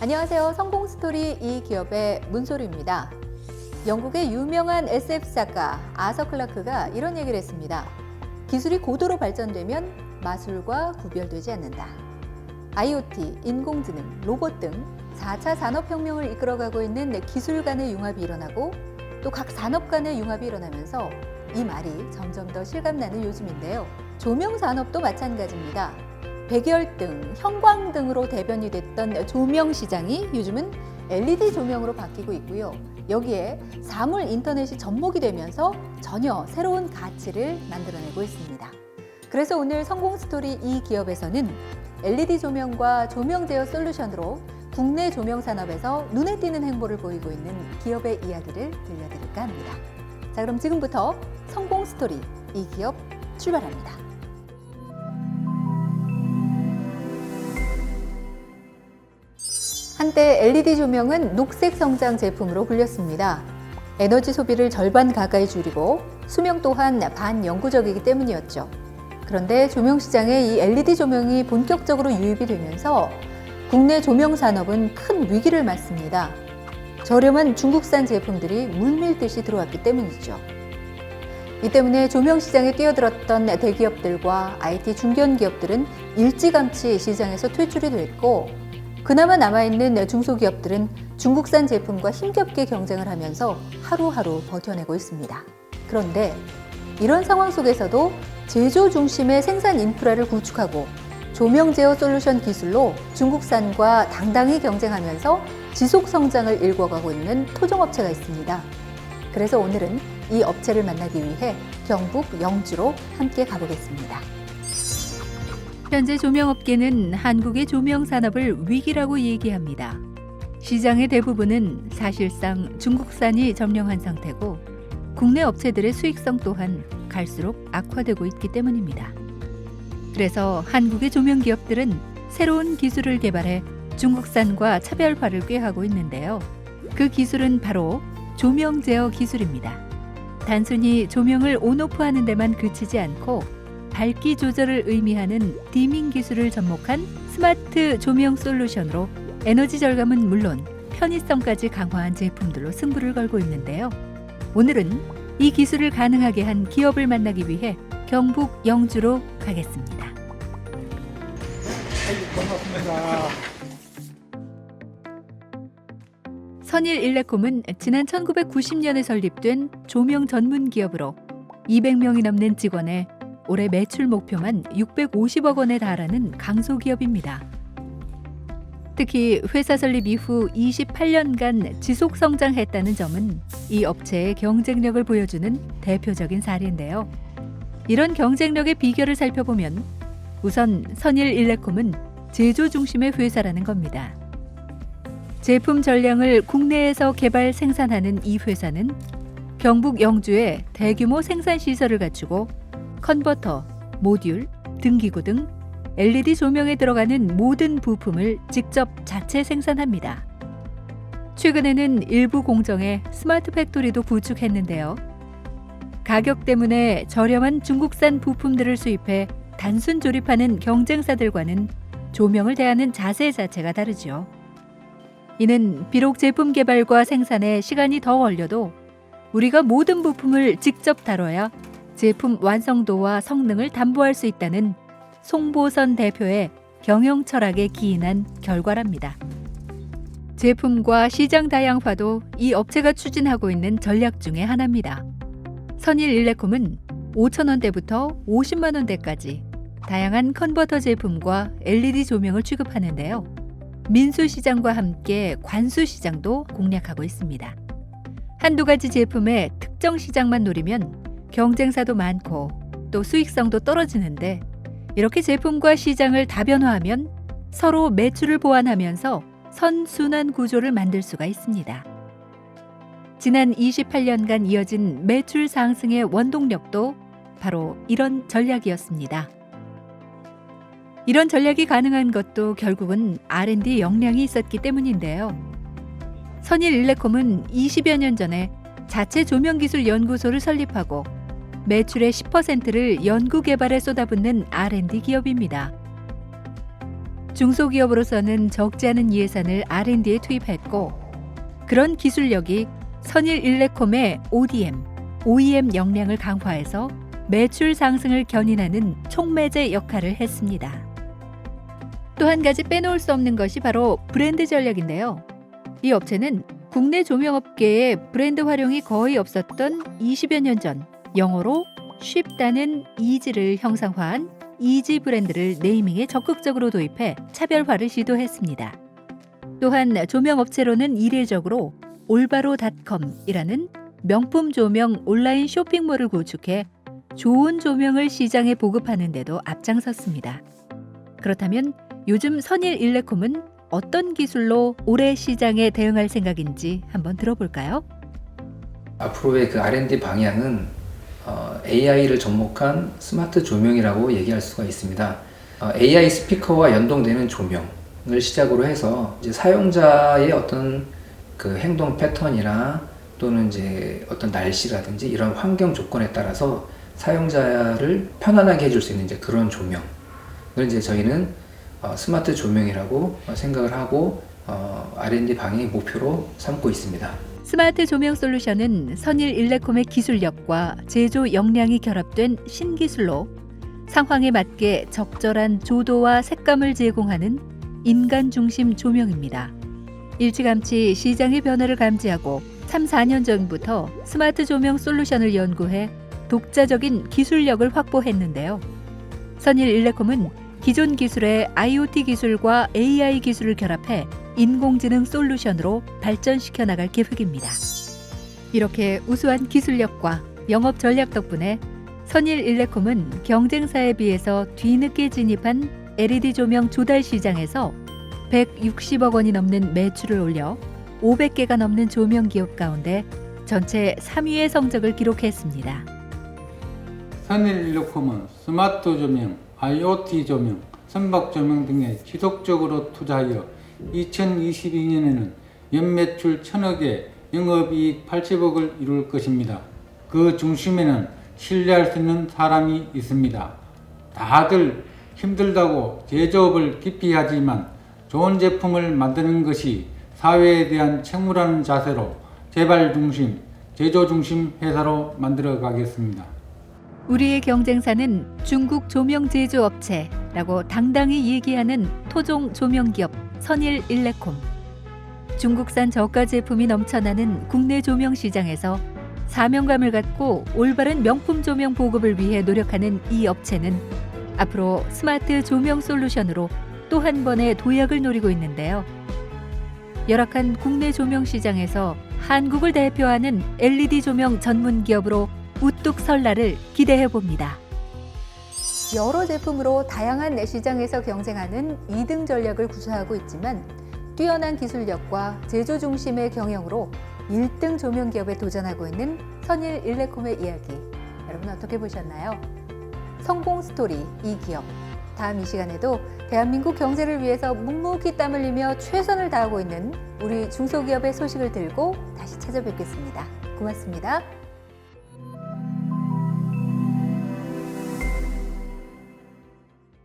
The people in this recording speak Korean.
안녕하세요. 성공스토리 이 기업의 문소리입니다. 영국의 유명한 SF 작가 아서 클라크가 이런 얘기를 했습니다. 기술이 고도로 발전되면 마술과 구별되지 않는다. IoT, 인공지능, 로봇 등 4차 산업혁명을 이끌어가고 있는 기술 간의 융합이 일어나고 또 각 산업 간의 융합이 일어나면서 이 말이 점점 더 실감나는 요즘인데요. 조명 산업도 마찬가지입니다. 백열등, 형광등으로 대변이 됐던 조명 시장이 요즘은 LED 조명으로 바뀌고 있고요. 여기에 사물 인터넷이 접목이 되면서 전혀 새로운 가치를 만들어내고 있습니다. 그래서 오늘 성공스토리 이 기업에서는 LED 조명과 조명 제어 솔루션으로 국내 조명 산업에서 눈에 띄는 행보를 보이고 있는 기업의 이야기를 들려드릴까 합니다. 자, 그럼 지금부터 성공스토리 이 기업 출발합니다. 한때 LED 조명은 녹색 성장 제품으로 불렸습니다. 에너지 소비를 절반 가까이 줄이고 수명 또한 반영구적이기 때문이었죠. 그런데 조명 시장에 이 LED 조명이 본격적으로 유입이 되면서 국내 조명 산업은 큰 위기를 맞습니다. 저렴한 중국산 제품들이 물밀듯이 들어왔기 때문이죠. 이 때문에 조명 시장에 뛰어들었던 대기업들과 IT 중견 기업들은 일찌감치 시장에서 퇴출이 됐고 그나마 남아있는 중소기업들은 중국산 제품과 힘겹게 경쟁을 하면서 하루하루 버텨내고 있습니다. 그런데 이런 상황 속에서도 제조 중심의 생산 인프라를 구축하고 조명 제어 솔루션 기술로 중국산과 당당히 경쟁하면서 지속 성장을 일궈가고 있는 토종업체가 있습니다. 그래서 오늘은 이 업체를 만나기 위해 경북 영주로 함께 가보겠습니다. 현재 조명업계는 한국의 조명 산업을 위기라고 얘기합니다. 시장의 대부분은 사실상 중국산이 점령한 상태고 국내 업체들의 수익성 또한 갈수록 악화되고 있기 때문입니다. 그래서 한국의 조명 기업들은 새로운 기술을 개발해 중국산과 차별화를 꾀하고 있는데요. 그 기술은 바로 조명 제어 기술입니다. 단순히 조명을 온오프하는 데만 그치지 않고 밝기 조절을 의미하는 디밍 기술을 접목한 스마트 조명 솔루션으로 에너지 절감은 물론 편의성까지 강화한 제품들로 승부를 걸고 있는데요. 오늘은 이 기술을 가능하게 한 기업을 만나기 위해 경북 영주로 가겠습니다. 반갑습니다. 선일일레콤은 지난 1990년에 설립된 조명 전문 기업으로 200명이 넘는 직원의 올해 매출 목표만 650억 원에 달하는 강소기업입니다. 특히 회사 설립 이후 28년간 지속 성장했다는 점은 이 업체의 경쟁력을 보여주는 대표적인 사례인데요. 이런 경쟁력의 비결을 살펴보면 우선 선일일레콤은 제조 중심의 회사라는 겁니다. 제품 전량을 국내에서 개발 생산하는 이 회사는 경북 영주에 대규모 생산 시설을 갖추고 컨버터, 모듈, 등기구 등 LED 조명에 들어가는 모든 부품을 직접 자체 생산합니다. 최근에는 일부 공정에 스마트 팩토리도 구축했는데요. 가격 때문에 저렴한 중국산 부품들을 수입해 단순 조립하는 경쟁사들과는 조명을 대하는 자세 자체가 다르죠. 이는 비록 제품 개발과 생산에 시간이 더 걸려도 우리가 모든 부품을 직접 다뤄야 제품 완성도와 성능을 담보할 수 있다는 송보선 대표의 경영 철학에 기인한 결과랍니다. 제품과 시장 다양화도 이 업체가 추진하고 있는 전략 중에 하나입니다. 선일일레콤은 5,000원대부터 50만 원대까지 다양한 컨버터 제품과 LED 조명을 취급하는데요. 민수시장과 함께 관수시장도 공략하고 있습니다. 한두 가지 제품의 특정 시장만 노리면 경쟁사도 많고 또 수익성도 떨어지는데 이렇게 제품과 시장을 다변화하면 서로 매출을 보완하면서 선순환 구조를 만들 수가 있습니다. 지난 28년간 이어진 매출 상승의 원동력도 바로 이런 전략이었습니다. 이런 전략이 가능한 것도 결국은 R&D 역량이 있었기 때문인데요. 선일일레콤은 20여 년 전에 자체 조명기술연구소를 설립하고 매출의 10%를 연구개발에 쏟아붓는 R&D 기업입니다. 중소기업으로서는 적지 않은 예산을 R&D에 투입했고 그런 기술력이 선일일레콤의 OEM 역량을 강화해서 매출 상승을 견인하는 촉매제 역할을 했습니다. 또 한 가지 빼놓을 수 없는 것이 바로 브랜드 전략인데요. 이 업체는 국내 조명업계에 브랜드 활용이 거의 없었던 20여 년 전 영어로 쉽다는 이지를 형상화한 이지 브랜드를 네이밍에 적극적으로 도입해 차별화를 시도했습니다. 또한 조명업체로는 이례적으로 올바로닷컴이라는 명품 조명 온라인 쇼핑몰을 구축해 좋은 조명을 시장에 보급하는 데도 앞장섰습니다. 그렇다면 요즘 선일일레콤은 어떤 기술로 올해 시장에 대응할 생각인지 한번 들어볼까요? 앞으로의 그 R&D 방향은 AI를 접목한 스마트 조명이라고 얘기할 수가 있습니다. AI 스피커와 연동되는 조명을 시작으로 해서 이제 사용자의 어떤 그 행동 패턴이나 또는 이제 어떤 날씨라든지 이런 환경 조건에 따라서 사용자를 편안하게 해줄 수 있는 이제 그런 조명을 이제 저희는 스마트 조명이라고 생각을 하고 R&D 방향의 목표로 삼고 있습니다. 스마트 조명 솔루션은 선일일레콤의 기술력과 제조 역량이 결합된 신기술로 상황에 맞게 적절한 조도와 색감을 제공하는 인간 중심 조명입니다. 일찌감치 시장의 변화를 감지하고 3, 4년 전부터 스마트 조명 솔루션을 연구해 독자적인 기술력을 확보했는데요. 선일일레콤은 기존 기술의 IoT 기술과 AI 기술을 결합해 인공지능 솔루션으로 발전시켜 나갈 계획입니다. 이렇게 우수한 기술력과 영업 전략 덕분에 선일일레콤은 경쟁사에 비해서 뒤늦게 진입한 LED 조명 조달 시장에서 160억 원이 넘는 매출을 올려 500개가 넘는 조명 기업 가운데 전체 3위의 성적을 기록했습니다. 선일일레콤은 스마트 조명, IoT 조명, 선박 조명 등에 지속적으로 투자하여 2022년에는 연매출 1,000억에 영업이익 80억을 이룰 것입니다. 그 중심에는 신뢰할 수 있는 사람이 있습니다. 다들 힘들다고 제조업을 깊이 하지만 좋은 제품을 만드는 것이 사회에 대한 책무라는 자세로 개발 중심, 제조 중심 회사로 만들어 가겠습니다. 우리의 경쟁사는 중국 조명 제조 업체라고 당당히 얘기하는 토종 조명 기업 선일일레콤. 중국산 저가 제품이 넘쳐나는 국내 조명 시장에서 사명감을 갖고 올바른 명품 조명 보급을 위해 노력하는 이 업체는 앞으로 스마트 조명 솔루션으로 또 한 번의 도약을 노리고 있는데요. 열악한 국내 조명 시장에서 한국을 대표하는 LED 조명 전문 기업으로 우뚝 설 날을 기대해 봅니다. 여러 제품으로 다양한 시장에서 경쟁하는 2등 전략을 구사하고 있지만 뛰어난 기술력과 제조 중심의 경영으로 1등 조명 기업에 도전하고 있는 선일일레콤의 이야기, 여러분 어떻게 보셨나요? 성공 스토리 이 기업. 다음 이 시간에도 대한민국 경제를 위해서 묵묵히 땀 흘리며 최선을 다하고 있는 우리 중소기업의 소식을 들고 다시 찾아뵙겠습니다. 고맙습니다.